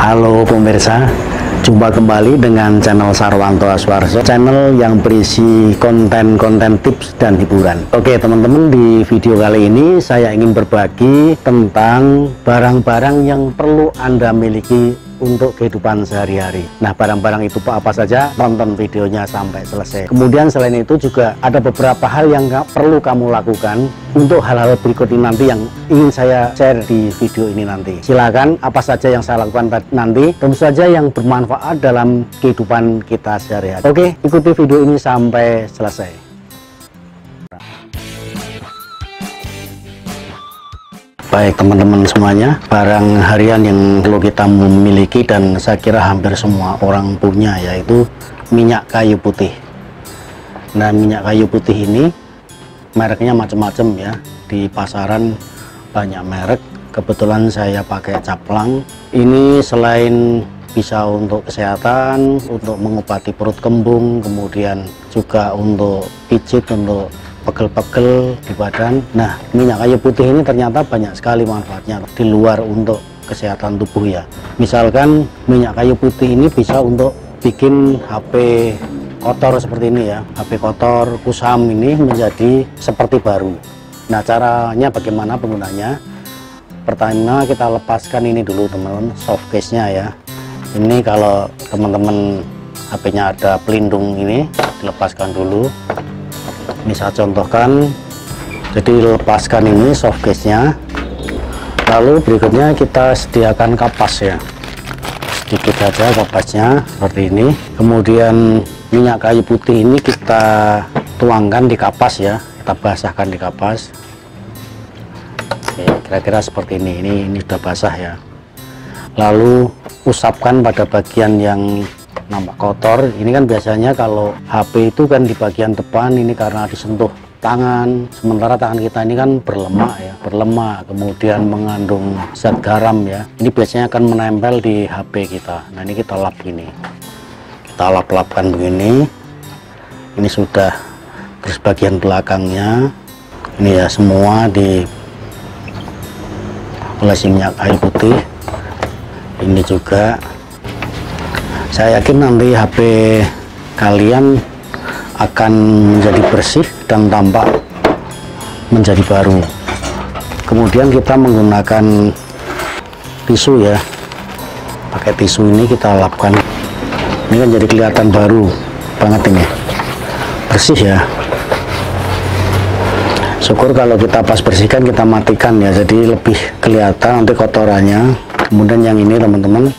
Halo pemirsa, jumpa kembali dengan channel Sarwanto Aswarso, channel yang berisi konten-konten tips dan hiburan. Oke teman-teman, di video kali ini saya ingin berbagi tentang barang-barang yang perlu Anda miliki untuk kehidupan sehari-hari. Nah, barang-barang itu apa saja? Tonton videonya sampai selesai. Kemudian selain itu juga ada beberapa hal yang perlu kamu lakukan untuk hal-hal berikut ini nanti yang ingin saya share di video ini nanti. Silakan, apa saja yang saya lakukan nanti, tentu saja yang bermanfaat dalam kehidupan kita sehari-hari. Oke, ikuti video ini sampai selesai. Baik teman-teman semuanya, barang harian yang perlu kita memiliki dan saya kira hampir semua orang punya, yaitu minyak kayu putih. Nah, minyak kayu putih ini mereknya macam-macam ya, di pasaran banyak merek. Kebetulan saya pakai Caplang. Ini selain bisa untuk kesehatan, untuk mengobati perut kembung, kemudian juga untuk pijit, untuk pegel-pegel di badan. Nah, minyak kayu putih ini ternyata banyak sekali manfaatnya di luar untuk kesehatan tubuh ya. Misalkan minyak kayu putih ini bisa untuk bikin HP kotor seperti ini ya, HP kotor, kusam ini menjadi seperti baru. Nah, caranya bagaimana penggunanya? Pertama, kita lepaskan ini dulu teman-teman, soft case-nya ya. Ini kalau teman-teman HP-nya ada pelindung ini, dilepaskan dulu. Ini saya contohkan, jadi lepaskan ini soft case-nya, lalu berikutnya kita sediakan kapas ya, sedikit saja kapasnya seperti ini. Kemudian minyak kayu putih ini kita tuangkan di kapas ya, kita basahkan di kapas. Kira-kira seperti ini sudah basah ya. Lalu usapkan pada bagian yang nampak kotor. Ini kan biasanya kalau HP itu kan di bagian depan ini karena disentuh tangan, sementara tangan kita ini kan berlemak ya, kemudian mengandung zat garam ya. Ini biasanya akan menempel di HP kita. Nah, ini kita lap gini, kita lap-lapkan begini. Ini sudah, terus bagian belakangnya ini ya semua di olesi minyak kayu putih. Ini juga saya yakin nanti HP kalian akan menjadi bersih dan tampak menjadi baru. Kemudian kita menggunakan tisu ya, pakai tisu ini kita lapkan. Ini kan jadi kelihatan baru banget, ini bersih ya. Syukur kalau kita pas bersihkan kita matikan ya, jadi lebih kelihatan nanti kotorannya. Kemudian yang ini teman-teman,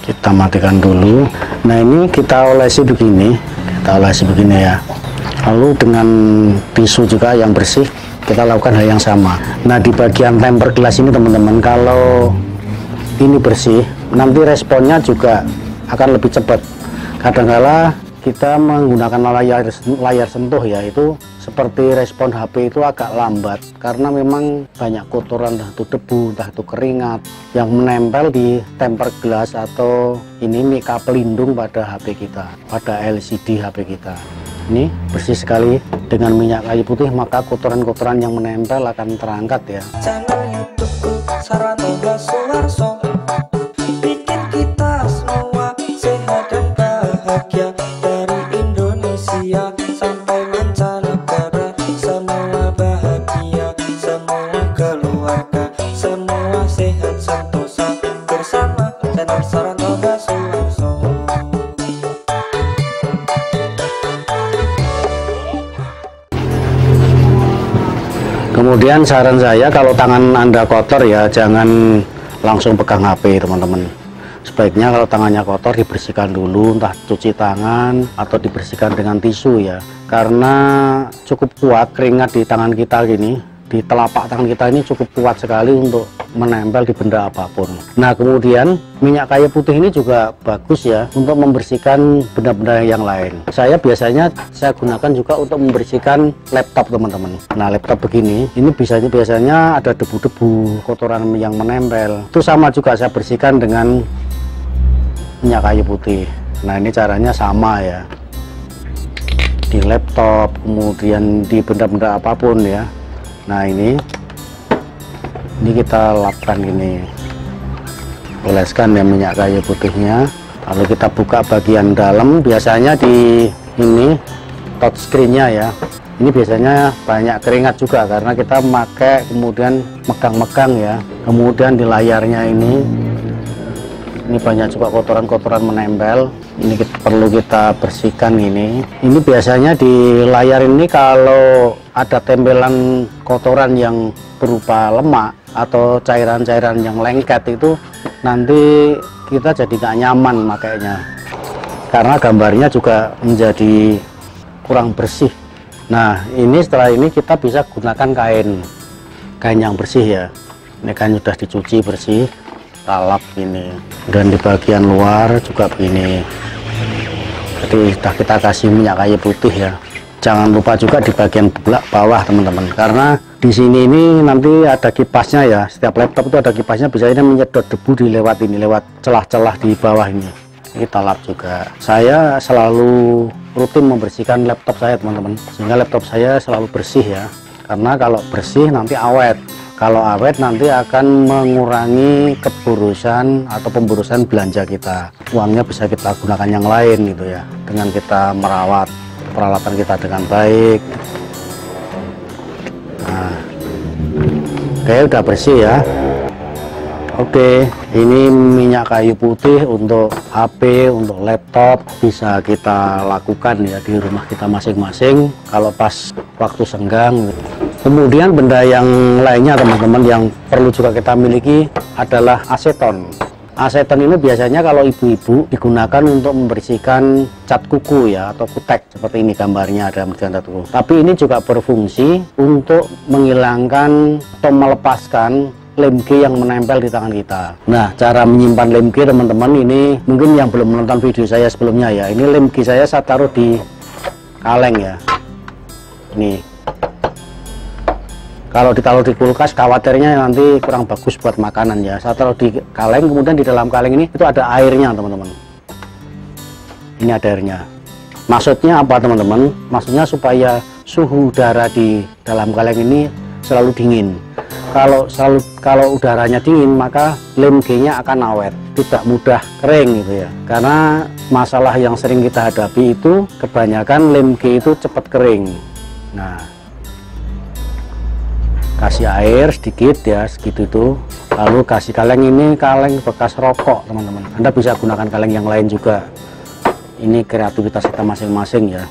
kita matikan dulu. Nah, ini kita olesi begini, ya. Lalu dengan tisu juga yang bersih kita lakukan hal yang sama. Nah, di bagian temper gelas ini teman-teman, kalau ini bersih nanti responnya juga akan lebih cepat. Kadang-kala kita menggunakan layar sentuh ya, itu seperti respon HP itu agak lambat karena memang banyak kotoran, entah itu debu, entah itu keringat yang menempel di temper gelas atau ini mika pelindung pada HP kita, pada LCD HP kita. Ini bersih sekali dengan minyak kayu putih, maka kotoran-kotoran yang menempel akan terangkat ya. Channel YouTube Sarwanto Aswarso, bikin kita semua sehat dan bahagia, dari Indonesia sampai mancanegara. Semua bahagia, semua keluarga, semua sehat sentosa bersama channel Sarwanto Aswarso. Kemudian saran saya, kalau tangan Anda kotor ya jangan langsung pegang HP teman-teman. Sebaiknya kalau tangannya kotor dibersihkan dulu, entah cuci tangan atau dibersihkan dengan tisu ya, karena cukup kuat keringat di tangan kita gini, di telapak tangan kita ini cukup kuat sekali untuk menempel di benda apapun. Nah, kemudian minyak kayu putih ini juga bagus ya untuk membersihkan benda-benda yang lain. Saya biasanya gunakan juga untuk membersihkan laptop teman-teman. Nah, laptop begini, ini biasanya ada debu-debu, kotoran yang menempel. Itu sama juga saya bersihkan dengan minyak kayu putih. Nah, ini caranya sama ya, di laptop, kemudian di benda-benda apapun ya. Nah, ini kita lapkan gini. oleskan ya minyak kayu putihnya. Lalu kita buka bagian dalam, biasanya di ini touchscreen-nya ya, ini biasanya banyak keringat juga karena kita pakai kemudian megang-megang ya. Kemudian di layarnya ini banyak juga kotoran-kotoran menempel. Ini perlu kita bersihkan ini. Ini biasanya di layar ini kalau ada tempelan kotoran yang berupa lemak atau cairan-cairan yang lengket itu nanti kita jadi nggak nyaman makanya, karena gambarnya juga menjadi kurang bersih. Nah ini setelah ini kita bisa gunakan kain yang bersih ya. Ini kan sudah dicuci bersih, kita lap ini, dan di bagian luar juga begini. Jadi sudah kita kasih minyak kayu putih ya. Jangan lupa juga di bagian bawah teman-teman, karena di sini ini nanti ada kipasnya ya. Setiap laptop itu ada kipasnya, biasanya menyedot debu lewat celah-celah di bawah ini. Kita lap juga. Saya selalu rutin membersihkan laptop saya teman-teman, sehingga laptop saya selalu bersih ya. Karena kalau bersih nanti awet. Kalau awet nanti akan mengurangi keburusan atau pemburusan belanja kita. Uangnya bisa kita gunakan yang lain gitu ya, dengan kita merawat peralatan kita dengan baik. Nah, oke, udah bersih ya. Oke, ini minyak kayu putih untuk HP, untuk laptop bisa kita lakukan ya di rumah kita masing-masing kalau pas waktu senggang. Kemudian benda yang lainnya teman-teman yang perlu juga kita miliki adalah aseton. Aseton ini biasanya kalau ibu-ibu digunakan untuk membersihkan cat kuku ya, atau kutek seperti ini gambarnya ada cat kuku. Tapi ini juga berfungsi untuk menghilangkan atau melepaskan lem G yang menempel di tangan kita. Nah, cara menyimpan lem G teman-teman ini mungkin yang belum menonton video saya sebelumnya ya. Ini lem G saya taruh di kaleng ya. Ini. Kalau ditaruh di kulkas khawatirnya nanti kurang bagus buat makanan ya. Saya taruh di kaleng, kemudian di dalam kaleng ini itu ada airnya teman-teman. Ini ada airnya. Maksudnya apa teman-teman? Maksudnya supaya suhu udara di dalam kaleng ini selalu dingin. Kalau udaranya dingin maka lem G-nya akan awet, tidak mudah kering gitu ya. Karena masalah yang sering kita hadapi itu kebanyakan lem G itu cepat kering. Nah, kasih air sedikit ya, segitu itu. Lalu kasih kaleng, ini kaleng bekas rokok teman-teman. Anda bisa gunakan kaleng yang lain juga. Ini kreativitas kita masing-masing ya.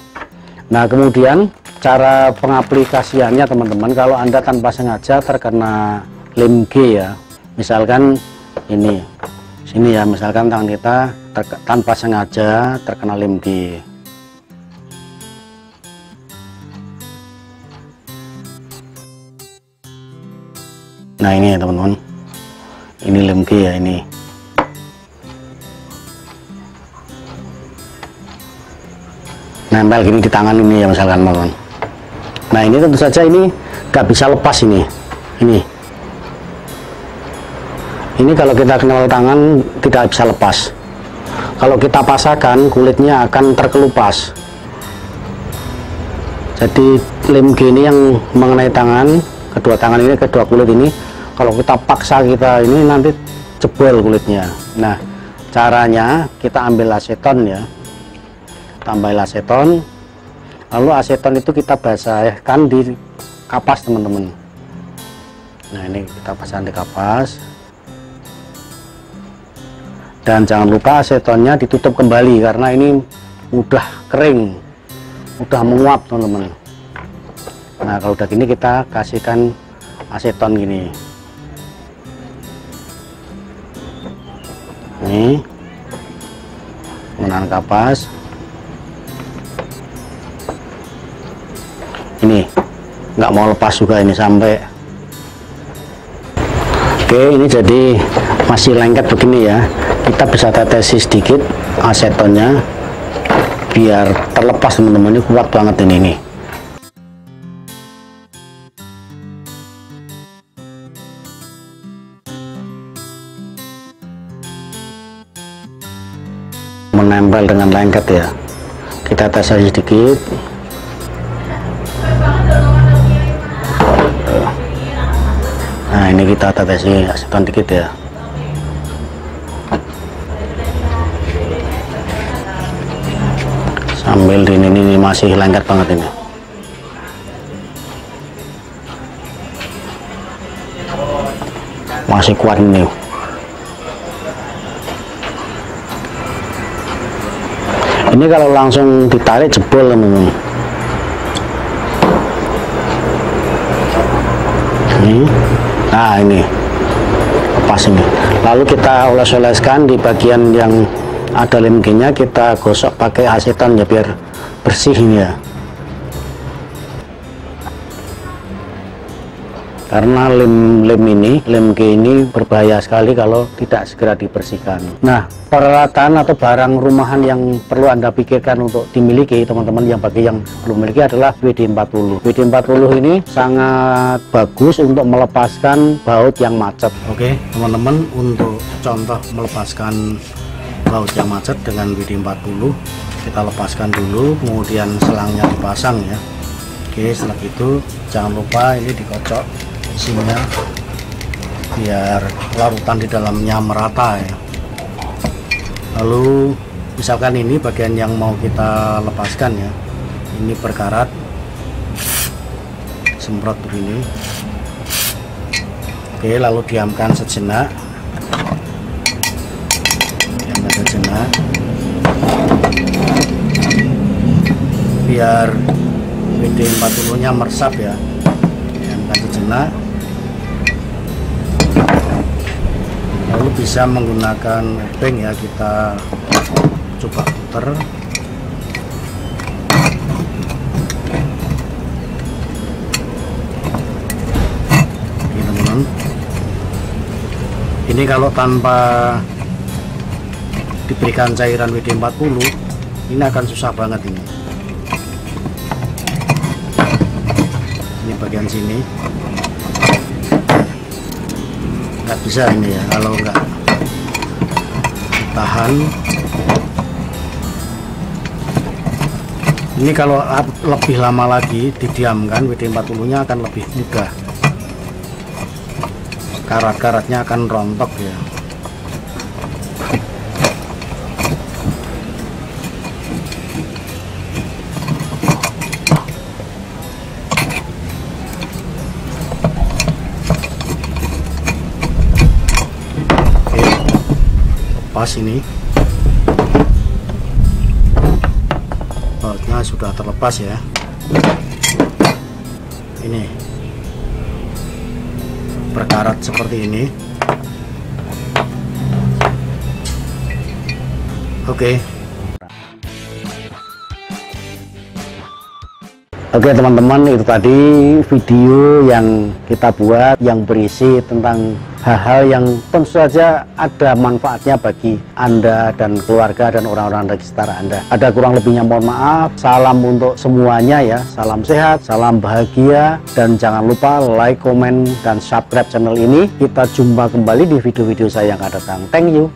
Nah, kemudian cara pengaplikasiannya teman-teman, kalau Anda tanpa sengaja terkena lem G ya, misalkan ini sini ya, misalkan tangan kita tanpa sengaja terkena lem G. Nah ini ya teman-teman, ini lem G ya, ini nempel gini di tangan ini ya misalkan teman-teman. Nah ini tentu saja ini nggak bisa lepas ini kalau kita kenal tangan tidak bisa lepas. Kalau kita pasangkan kulitnya akan terkelupas. Jadi lem G ini yang mengenai tangan, kedua tangan ini, kedua kulit ini, kalau kita paksa kita ini nanti jebol kulitnya. Nah caranya kita ambil aseton ya, tambah aseton, lalu aseton itu kita basahkan di kapas teman-teman. Nah ini kita pasang di kapas, dan jangan lupa asetonnya ditutup kembali karena ini udah kering, udah menguap teman-teman. Nah kalau udah gini kita kasihkan aseton gini, ini menahan kapas. Ini nggak mau lepas juga ini sampai. Oke, ini jadi masih lengket begini ya, kita bisa tetesi sedikit asetonnya biar terlepas teman-teman. Ini kuat banget ini. Menempel dengan lengket ya, kita tes aja sedikit. Nah ini kita tetesi aseton dikit ya. Ambil ini masih lengket banget ini. Masih kuat ini. Ini kalau langsung ditarik jebol teman-teman. Nah ini lepas ini. Lalu kita oles-oleskan di bagian yang ada lem nya, kita gosok pakai aseton ya biar bersih ini ya. Karena lem G ini berbahaya sekali kalau tidak segera dibersihkan. Nah, peralatan atau barang rumahan yang perlu Anda pikirkan untuk dimiliki teman-teman yang bagi yang belum memiliki adalah WD-40. WD-40 ini sangat bagus untuk melepaskan baut yang macet. Oke, teman-teman, untuk contoh melepaskan baut yang macet dengan WD-40, kita lepaskan dulu, kemudian selangnya dipasang ya. Oke, setelah itu jangan lupa ini dikocok isinya biar larutan di dalamnya merata ya. Lalu misalkan ini bagian yang mau kita lepaskan ya, ini berkarat, semprot begini. Oke, lalu diamkan sejenak, biar WD-40 nya meresap ya. Diamkan sejenak, lalu bisa menggunakan obeng ya, kita coba puter. Oke teman-teman, ini kalau tanpa diberikan cairan WD-40 ini akan susah banget ini. Ini bagian sini nggak bisa ini ya, kalau nggak tahan. Ini kalau lebih lama lagi didiamkan, WD-40 nya akan lebih mudah, karat-karatnya akan rontok ya. Pas ini bautnya sudah terlepas ya. Ini berkarat seperti ini. Oke, teman-teman, itu tadi video yang kita buat yang berisi tentang hal-hal yang tentu saja ada manfaatnya bagi Anda dan keluarga dan orang-orang di sekitar Anda. Ada kurang lebihnya mohon maaf. Salam untuk semuanya ya. Salam sehat, salam bahagia, dan jangan lupa like, komen, dan subscribe channel ini. Kita jumpa kembali di video-video saya yang akan datang. Thank you.